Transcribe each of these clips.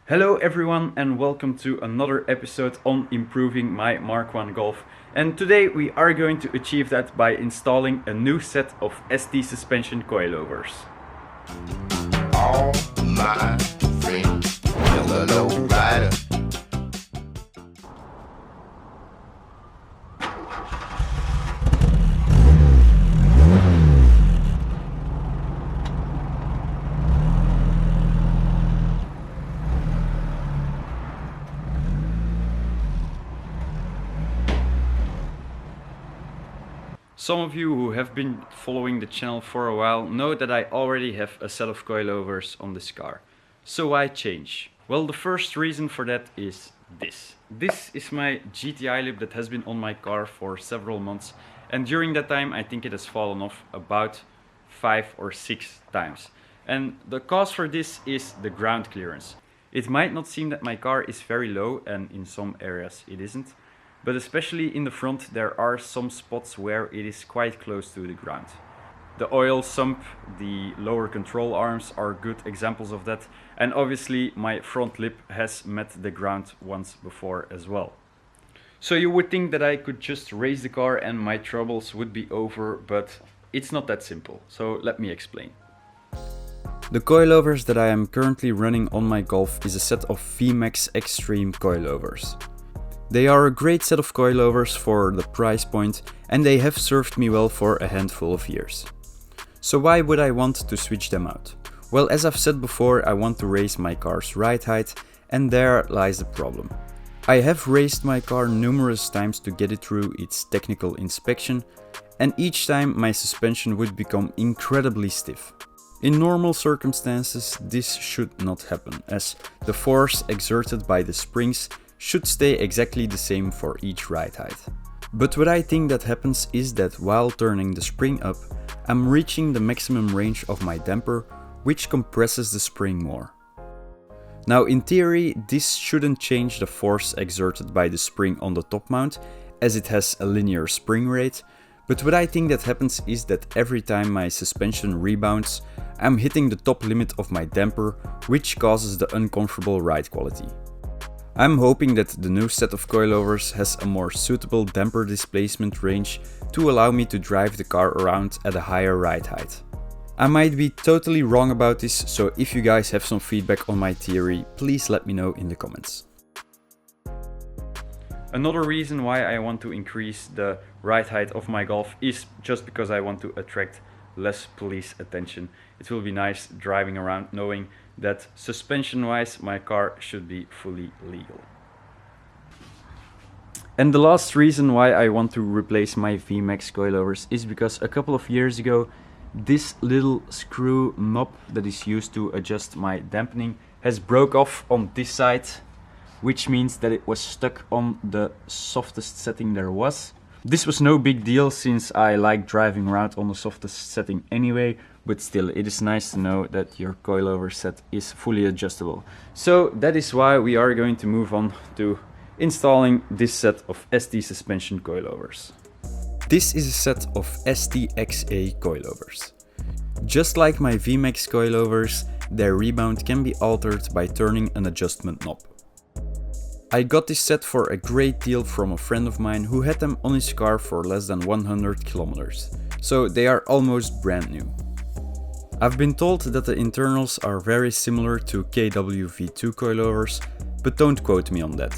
Hello everyone and welcome to another episode on improving my Mk1 Golf. And today we are going to achieve that by installing a new set of ST suspension coilovers. All my friends, yellow low rider. Some of you who have been following the channel for a while know that I already have a set of coilovers on this car. So why change? Well, the first reason for that is this. This is my GTI lip that has been on my car for several months, and during that time I think it has fallen off about 5 or 6 times. And the cause for this is the ground clearance. It might not seem that my car is very low, and in some areas it isn't, but especially in the front there are some spots where it is quite close to the ground. The oil sump, the lower control arms are good examples of that, and obviously my front lip has met the ground once before as well. So you would think that I could just raise the car and my troubles would be over, but it's not that simple, so let me explain. The coilovers that I am currently running on my Golf is a set of VMAX Extreme coilovers. They are a great set of coilovers for the price point, and they have served me well for a handful of years. So why would I want to switch them out? Well, as I've said before, I want to raise my car's ride height, and there lies the problem. I have raised my car numerous times to get it through its technical inspection, and each time my suspension would become incredibly stiff. In normal circumstances, this should not happen, as the force exerted by the springs should stay exactly the same for each ride height. But what I think that happens is that while turning the spring up, I'm reaching the maximum range of my damper, which compresses the spring more. Now in theory, this shouldn't change the force exerted by the spring on the top mount, as it has a linear spring rate, but what I think that happens is that every time my suspension rebounds, I'm hitting the top limit of my damper, which causes the uncomfortable ride quality. I'm hoping that the new set of coilovers has a more suitable damper displacement range to allow me to drive the car around at a higher ride height. I might be totally wrong about this, so if you guys have some feedback on my theory, please let me know in the comments. Another reason why I want to increase the ride height of my Golf is just because I want to attract less police attention. It will be nice driving around knowing that suspension-wise my car should be fully legal. And the last reason why I want to replace my VMAX coilovers is because a couple of years ago this little screw knob that is used to adjust my dampening has broke off on this side, which means that it was stuck on the softest setting there was. This was no big deal since I like driving around on the softest setting anyway, but still it is nice to know that your coilover set is fully adjustable. So that is why we are going to move on to installing this set of ST suspension coilovers. This is a set of STXA coilovers. Just like my VMAX coilovers, their rebound can be altered by turning an adjustment knob. I got this set for a great deal from a friend of mine who had them on his car for less than 100 kilometers, so they are almost brand new. I've been told that the internals are very similar to KW-V2 coilovers, but don't quote me on that.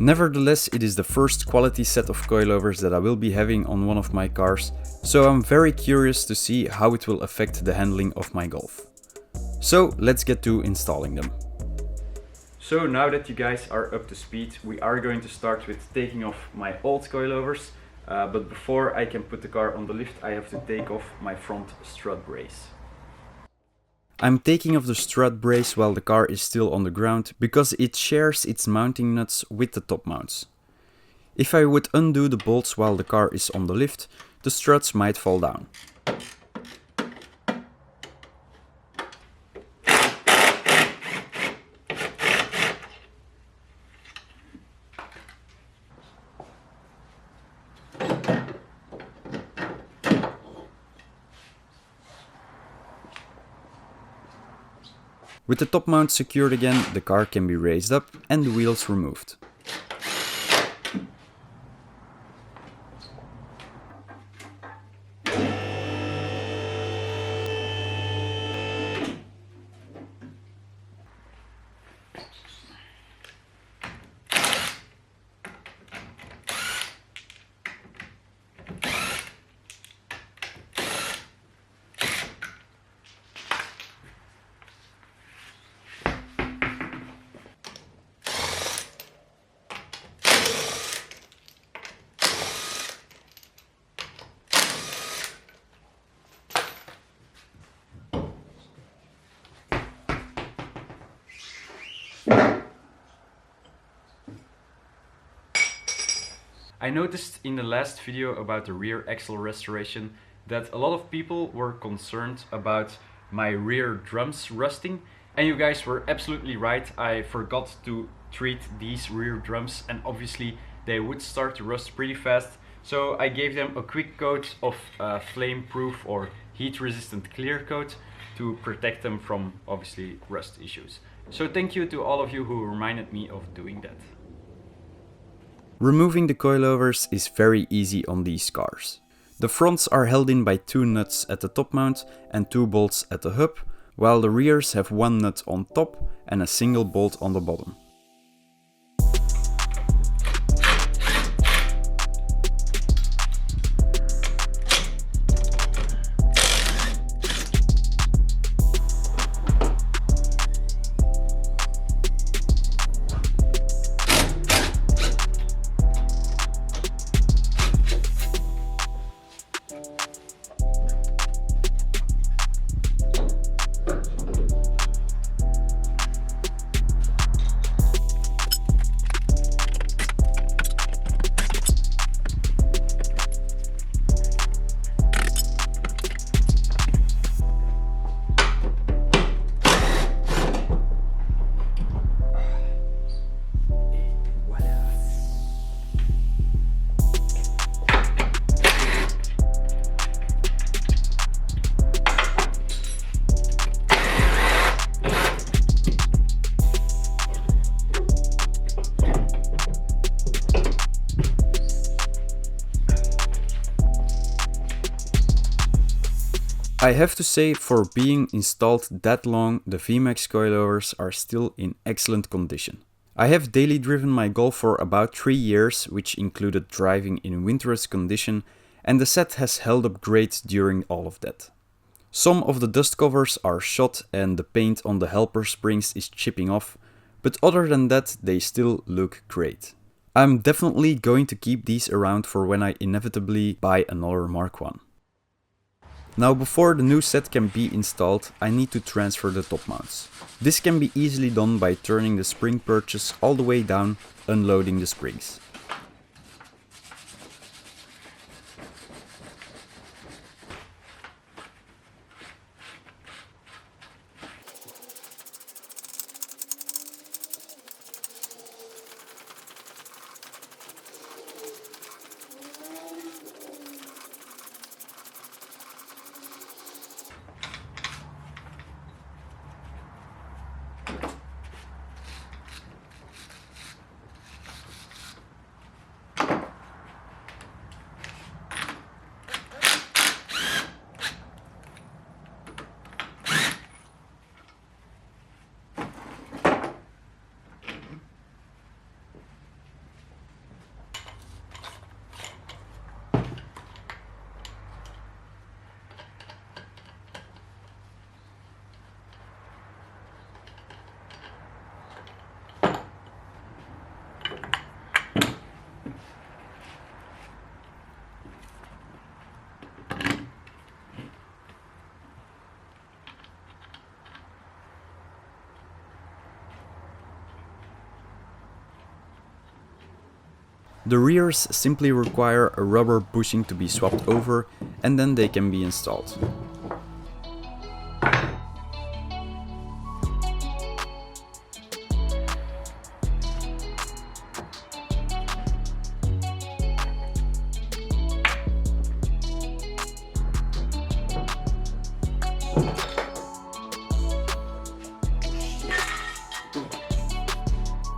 Nevertheless, it is the first quality set of coilovers that I will be having on one of my cars, so I'm very curious to see how it will affect the handling of my Golf. So let's get to installing them. So now that you guys are up to speed, we are going to start with taking off my old coilovers, but before I can put the car on the lift I have to take off my front strut brace. I'm taking off the strut brace while the car is still on the ground because it shares its mounting nuts with the top mounts. If I would undo the bolts while the car is on the lift, the struts might fall down. With the top mount secured again, the car can be raised up and the wheels removed. I noticed in the last video about the rear axle restoration that a lot of people were concerned about my rear drums rusting, and you guys were absolutely right. I forgot to treat these rear drums and obviously they would start to rust pretty fast, so I gave them a quick coat of flame proof or heat resistant clear coat to protect them from obviously rust issues. So thank you to all of you who reminded me of doing that. Removing the coilovers is very easy on these cars. The fronts are held in by 2 nuts at the top mount and 2 bolts at the hub, while the rears have 1 nut on top and a single bolt on the bottom. I have to say, for being installed that long, the VMAX coilovers are still in excellent condition. I have daily driven my Golf for about 3 years, which included driving in winterous condition, and the set has held up great during all of that. Some of the dust covers are shot and the paint on the helper springs is chipping off, but other than that they still look great. I'm definitely going to keep these around for when I inevitably buy another Mark 1. Now, before the new set can be installed, I need to transfer the top mounts. This can be easily done by turning the spring purchase all the way down, unloading the springs. The rears simply require a rubber bushing to be swapped over and then they can be installed.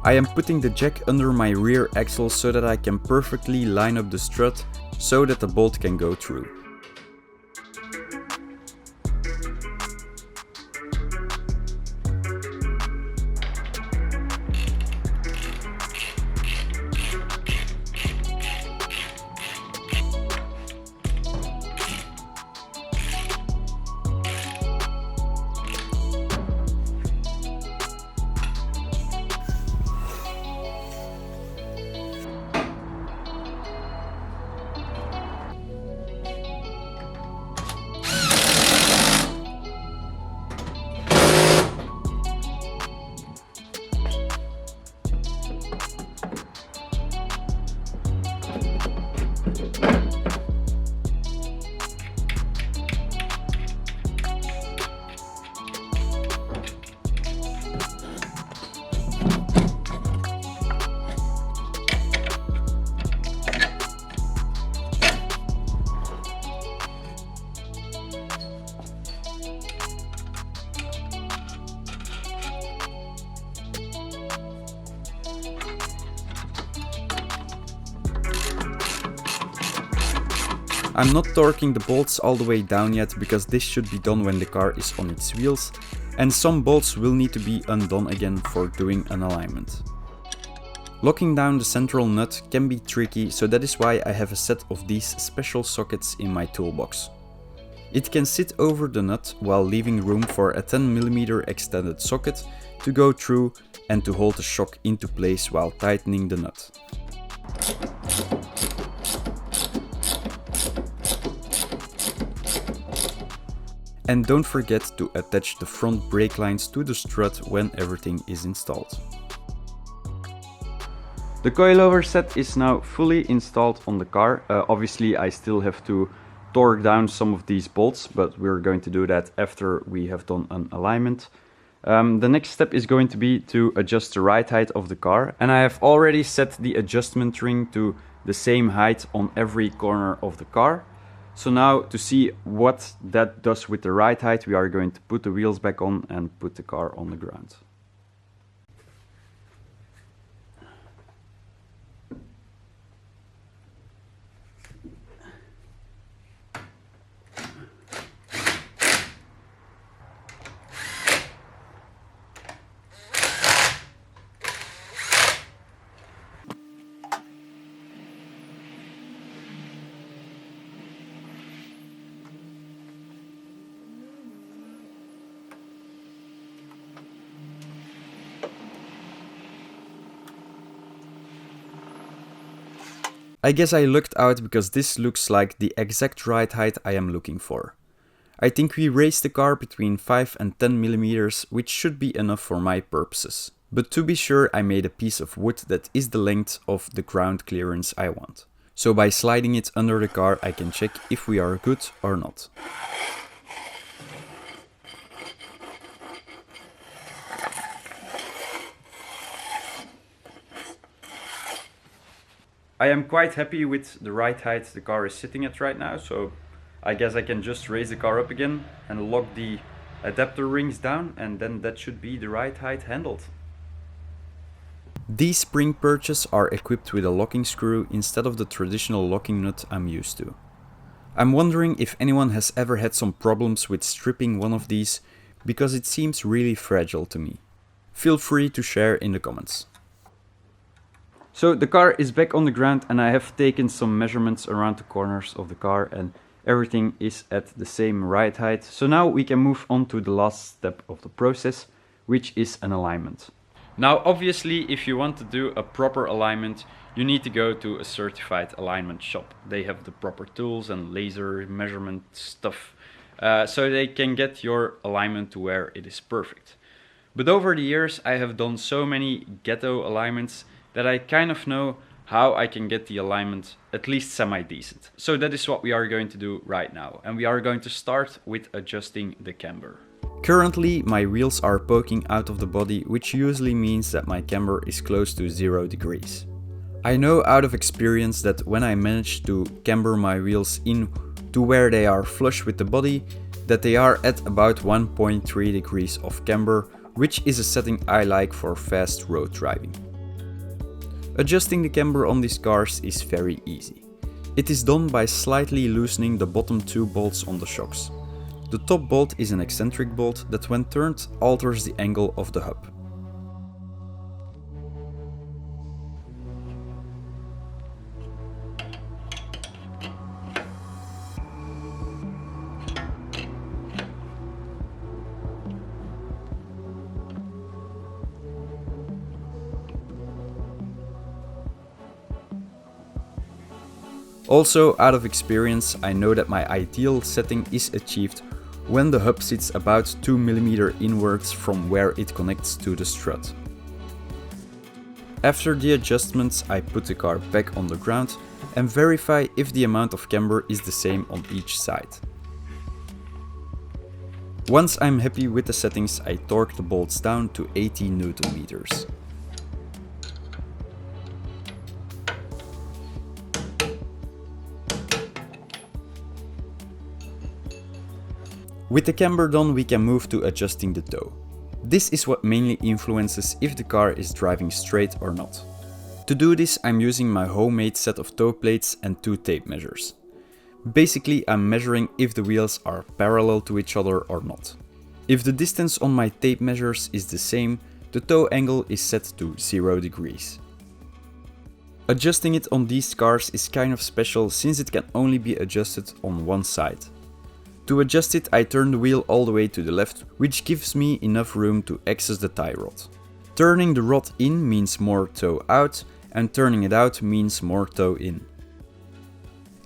I am putting the jack under my rear axle so that I can perfectly line up the strut so that the bolt can go through. I'm not torquing the bolts all the way down yet because this should be done when the car is on its wheels, and some bolts will need to be undone again for doing an alignment. Locking down the central nut can be tricky, so that is why I have a set of these special sockets in my toolbox. It can sit over the nut while leaving room for a 10mm extended socket to go through and to hold the shock into place while tightening the nut. And don't forget to attach the front brake lines to the strut when everything is installed. The coilover set is now fully installed on the car. Obviously I still have to torque down some of these bolts, but we're going to do that after we have done an alignment. The next step is going to be to adjust the ride height of the car, and I have already set the adjustment ring to the same height on every corner of the car. So now, to see what that does with the ride height, we are going to put the wheels back on and put the car on the ground. I guess I lucked out because this looks like the exact ride height I am looking for. I think we raised the car between 5 and 10mm, which should be enough for my purposes. But to be sure, I made a piece of wood that is the length of the ground clearance I want. So by sliding it under the car, I can check if we are good or not. I am quite happy with the ride height the car is sitting at right now, so I guess I can just raise the car up again and lock the adapter rings down, and then that should be the ride height handled. These spring perches are equipped with a locking screw instead of the traditional locking nut I'm used to. I'm wondering if anyone has ever had some problems with stripping one of these, because it seems really fragile to me. Feel free to share in the comments. So the car is back on the ground, and I have taken some measurements around the corners of the car, and everything is at the same ride height. So now we can move on to the last step of the process, which is an alignment. Now obviously, if you want to do a proper alignment, you need to go to a certified alignment shop. They have the proper tools and laser measurement stuff, so they can get your alignment to where it is perfect. But over the years I have done so many ghetto alignments that I kind of know how I can get the alignment at least semi-decent. So that is what we are going to do right now, and we are going to start with adjusting the camber. Currently my wheels are poking out of the body, which usually means that my camber is close to 0 degrees. I know out of experience that when I manage to camber my wheels in to where they are flush with the body, that they are at about 1.3 degrees of camber, which is a setting I like for fast road driving. Adjusting the camber on these cars is very easy. It is done by slightly loosening the bottom two bolts on the shocks. The top bolt is an eccentric bolt that when turned alters the angle of the hub. Also, out of experience, I know that my ideal setting is achieved when the hub sits about 2 mm inwards from where it connects to the strut. After the adjustments, I put the car back on the ground and verify if the amount of camber is the same on each side. Once I'm happy with the settings, I torque the bolts down to 80 Nm. With the camber done, we can move to adjusting the toe. This is what mainly influences if the car is driving straight or not. To do this, I'm using my homemade set of toe plates and 2 tape measures. Basically, I'm measuring if the wheels are parallel to each other or not. If the distance on my tape measures is the same, the toe angle is set to 0 degrees. Adjusting it on these cars is kind of special since it can only be adjusted on one side. To adjust it, I turn the wheel all the way to the left, which gives me enough room to access the tie rod. Turning the rod in means more toe out, and turning it out means more toe in.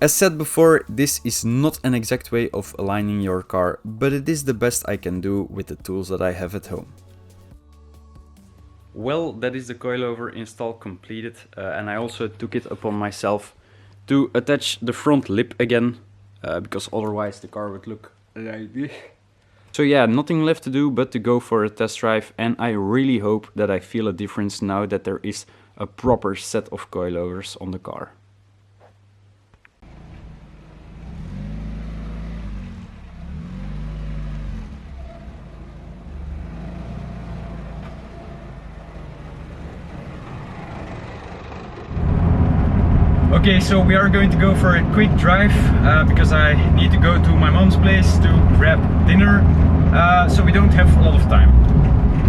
As said before, this is not an exact way of aligning your car, but it is the best I can do with the tools that I have at home. Well, that is the coilover install completed, and I also took it upon myself to attach the front lip again. Because otherwise the car would look like this. So yeah, nothing left to do but to go for a test drive, and I really hope that I feel a difference now that there is a proper set of coilovers on the car. Okay, so we are going to go for a quick drive because I need to go to my mom's place to grab dinner, so we don't have a lot of time.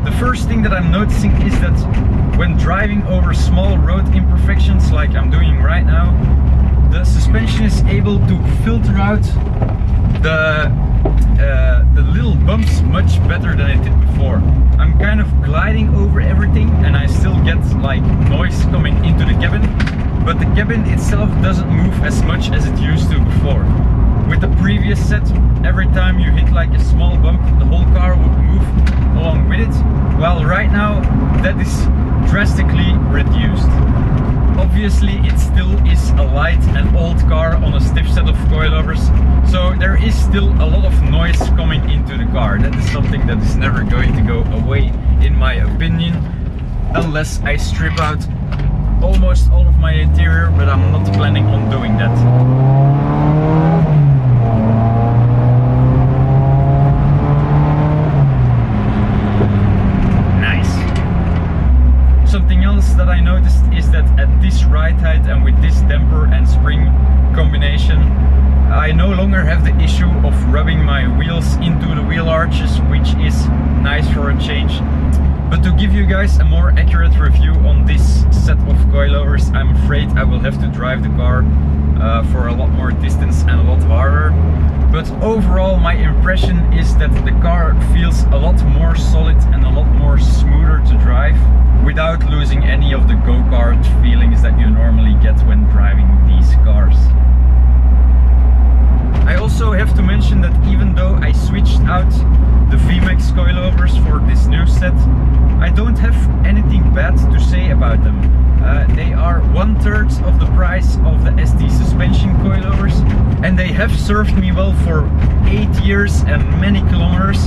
The first thing that I'm noticing is that when driving over small road imperfections like I'm doing right now, the suspension is able to filter out the little bumps much better than it did before. I'm kind of gliding over everything and I still get like noise coming into the cabin, but the cabin itself doesn't move as much as it used to before. With the previous set, every time you hit like a small bump, the whole car would move along with it, while right now that is drastically reduced. Obviously it still is a light and old car on a stiff set of coilovers, so there is still a lot of noise coming into the car. That is something that is never going to go away in my opinion, unless I strip out almost all of my interior, but I'm not planning on doing that. Something else that I noticed is that at this ride height and with this damper and spring combination, I no longer have the issue of rubbing my wheels into the wheel arches, which is nice for a change. But to give you guys a more accurate review on this set of coilovers, I'm afraid I will have to drive the car for a lot more distance and a lot harder. But overall my impression is that the car feels a lot more solid and a lot more smoother to drive, without losing any of the go-kart feelings that you normally get when driving these cars. I also have to mention that even though I switched out the VMAX coilovers for this new set, I don't have anything bad to say about them. They are 1/3 of the price of the ST suspension coilovers, and they have served me well for 8 years and many kilometers.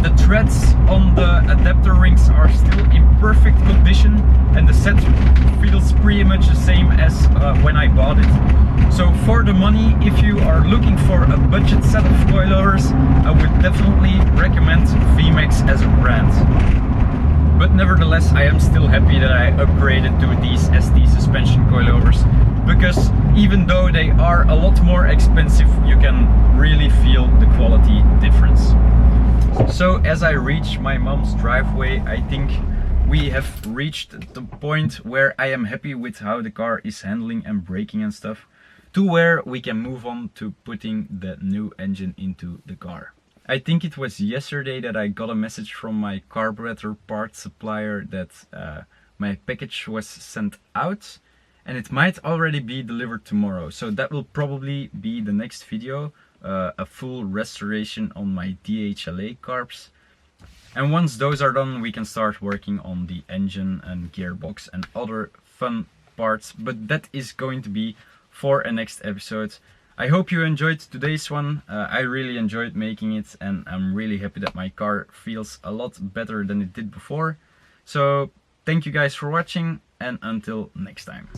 The threads on the adapter rings are still in perfect condition, and the set feels pretty much the same as when I bought it. So for the money, if you are looking for a budget set of coilovers, I would definitely recommend VMAX as a brand. But nevertheless, I am still happy that I upgraded to these ST suspension coilovers, because even though they are a lot more expensive, you can really feel the quality difference. So as I reach my mom's driveway, I think we have reached the point where I am happy with how the car is handling and braking and stuff, to where we can move on to putting the new engine into the car. I think it was yesterday that I got a message from my carburetor part supplier that my package was sent out, and it might already be delivered tomorrow. So that will probably be the next video, a full restoration on my DHLA carbs. And once those are done, we can start working on the engine and gearbox and other fun parts, but that is going to be for a next episode. I hope you enjoyed today's one. I really enjoyed making it, and I'm really happy that my car feels a lot better than it did before. So thank you guys for watching, and until next time.